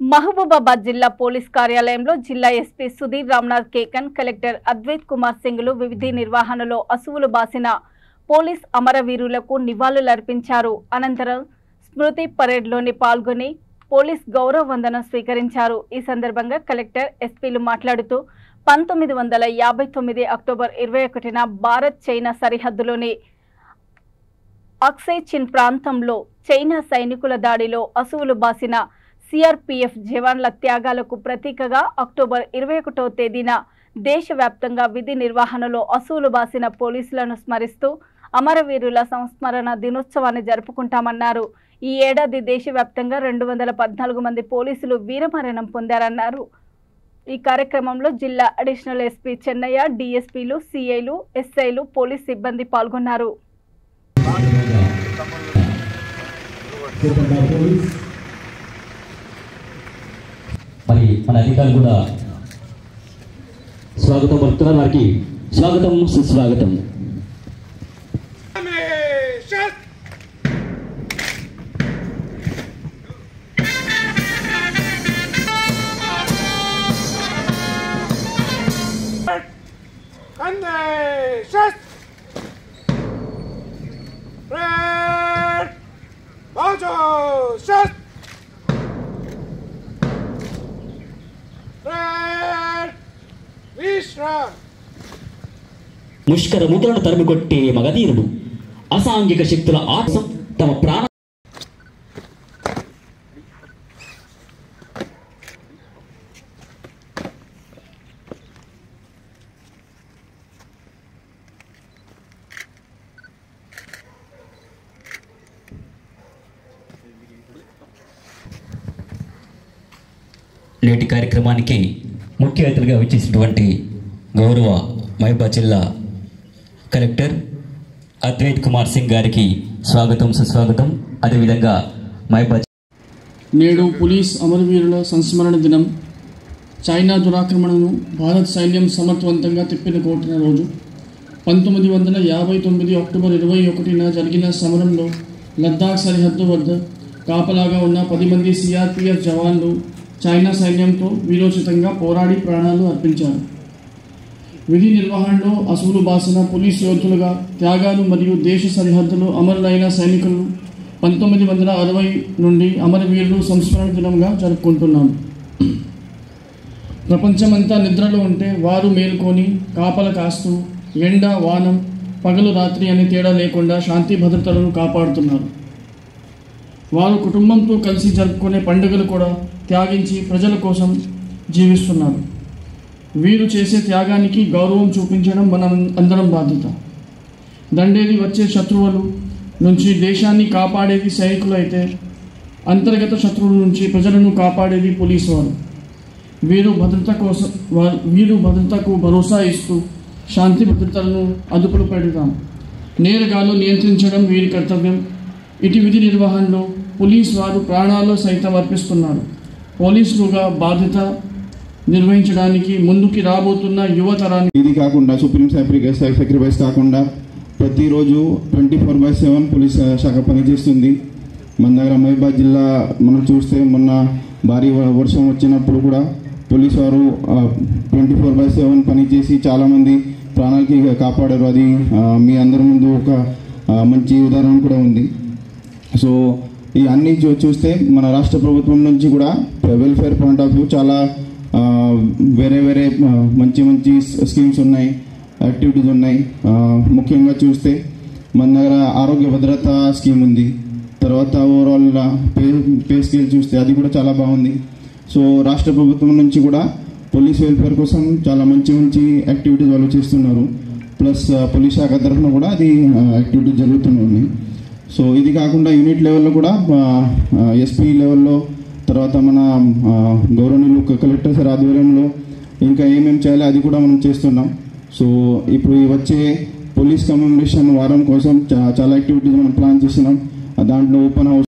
మహబూబాబాద్ జిల్లా పోలీస్ కార్యాలయంలో జిల్లా ఎస్పీ సుధీర్ రామ్నాథ్ కేకన్, కలెక్టర్ అద్వైత్ కుమార్ సింగ్లు విధి నిర్వహణలో అసువులు బాసిన పోలీస్ అమరవీరులకు నివాళులర్పించారు. అనంతరం స్మృతి పరేడ్లోని పాల్గొని పోలీస్ గౌరవ వందనం స్వీకరించారు. ఈ సందర్భంగా కలెక్టర్, ఎస్పీలు మాట్లాడుతూ 1959 అక్టోబర్ 21న భారత్ చైనా సరిహద్దులోని అక్సై చిన్ ప్రాంతంలో చైనా సైనికుల దాడిలో అసువులు బాసిన సిఆర్పీఎఫ్ జవాన్ల త్యాగాలకు ప్రతీకగా అక్టోబర్ 21వ తేదీన దేశవ్యాప్తంగా విధి నిర్వహణలో అసువులు బాసిన పోలీసులను స్మరిస్తూ అమరవీరుల సంస్మరణ దినోత్సవాన్ని జరుపుకుంటామన్నారు. ఈ ఏడాది దేశవ్యాప్తంగా 214 మంది పోలీసులు వీరమరణం పొందారన్నారు. ఈ కార్యక్రమంలో జిల్లా అడిషనల్ ఎస్పీ చెన్నయ్య, డిఎస్పీలు, సిఐలు, ఎస్ఐలు, పోలీస్ సిబ్బంది పాల్గొన్నారు. మరి మన అధికారులు కూడా స్వాగతం పలుకుతున్నారు. వారికి స్వాగతం, సుస్వాగతం. ముష్కర ముద్రను తరిమి కొట్టే మగధీరుడు అసాంఘిక శక్తుల ఆత్మ తమ ప్రాణ నేటి కార్యక్రమానికి ముఖ్య అతిథిగా వచ్చేసినటువంటి గౌరవ మహబూబాబాద్ జిల్లా కలెక్టర్ అద్వైత్ కుమార్ సింగ్ గారికి స్వాగతం, సుస్వాగతం. అదేవిధంగా మహబూబాబాద్ నేడు పోలీస్ అమరవీరుల సంస్మరణ దినం. చైనా దురాక్రమణను భారత్ సైన్యం సమర్థవంతంగా తిప్పికొట్టిన రోజు. 1959 అక్టోబర్ 21న జరిగిన సమరంలో లద్దాఖ్ సరిహద్దు వద్ద కాపలాగా ఉన్న 10 మంది సిఆర్పీఎఫ్ జవాన్లు చైనా సైన్యంతో వీరోచితంగా పోరాడి ప్రాణాలు అర్పించారు. విధి నిర్వహణలో అసువులు బాసిన పోలీసు యోధులుగా త్యాగాలు మరియు దేశ సరిహద్దులో అమరులైన సైనికులు 1960 నుండి అమరవీరులు సంస్మరణ దినంగా జరుపుకుంటున్నాం. ప్రపంచమంతా నిద్రలో ఉంటే వారు మేల్కొని కాపల కాస్తూ ఎండ వానం పగలు రాత్రి అనే తేడా లేకుండా శాంతి భద్రతలను కాపాడుతున్నారు. వారు కుటుంబంతో కలిసి జరుపుకునే పండుగలు కూడా త్యాగించి ప్రజల కోసం జీవిస్తున్నారు. వీరు చేసే త్యాగానికి గౌరవం చూపించడం మనం అందరం బాధ్యత. దండేది వచ్చే శత్రువుల నుంచి దేశాన్ని కాపాడేది సైనికులు అయితే, అంతర్గత శత్రువుల నుంచి ప్రజలను కాపాడేది పోలీసు వారు. వీరు భద్రతకు భరోసా ఇస్తూ శాంతి భద్రతలను అదుపులో పెడతాం. నేరగాలు నియంత్రించడం వీరి కర్తవ్యం. ఇటు విధి నిర్వహణలో పోలీసు వారు ప్రాణాలు సైతం అర్పిస్తున్నారు. పోలీసులుగా బాధ్యత నిర్వహించడానికి ముందుకి రాబోతున్న యువతరాన్ని ఇది కాకుండా సుప్రీం సాక్రిఫైస్ కాకుండా ప్రతిరోజు 24/7 పోలీస్ శాఖ పనిచేస్తుంది. మన దగ్గర మహబూబాబాద్ జిల్లా మనం చూస్తే మొన్న భారీ వర్షం వచ్చినప్పుడు కూడా పోలీసు వారు 24/7 పనిచేసి చాలామంది ప్రాణాలకి కాపాడారు. అది మీ అందరి ముందు ఒక మంచి ఉదాహరణ కూడా ఉంది. సో ఈ అన్నీ చూస్తే మన రాష్ట్ర ప్రభుత్వం నుంచి కూడా వెల్ఫేర్ పాయింట్ ఆఫ్ వ్యూ చాలా వేరే మంచి స్కీమ్స్ ఉన్నాయి, యాక్టివిటీస్ ఉన్నాయి. ముఖ్యంగా చూస్తే మన దగ్గర ఆరోగ్య భద్రత స్కీమ్ ఉంది. తర్వాత ఓవరాల్ పే స్కేల్ చూస్తే అది కూడా చాలా బాగుంది. సో రాష్ట్ర ప్రభుత్వం నుంచి కూడా పోలీస్ వెల్ఫేర్ కోసం చాలా మంచి యాక్టివిటీస్ వాళ్ళు చేస్తున్నారు. ప్లస్ పోలీస్ శాఖ తరఫున కూడా అది యాక్టివిటీస్ జరుగుతున్నాయి. సో ఇది కాకుండా యూనిట్ లెవెల్లో కూడా ఎస్పీ లెవెల్లో, తర్వాత మన గౌరవనీయులు కలెక్టర్ సార్ ఆధ్వర్యంలో ఇంకా ఏమేమి చేయాలి అది కూడా మనం చేస్తున్నాం. సో ఇప్పుడు వచ్చే పోలీస్ కమ్యూనికేషన్ వారం కోసం చాలా యాక్టివిటీస్ మనం ప్లాన్ చేస్తున్నాం. దాంట్లో ఓపెన్ హౌస్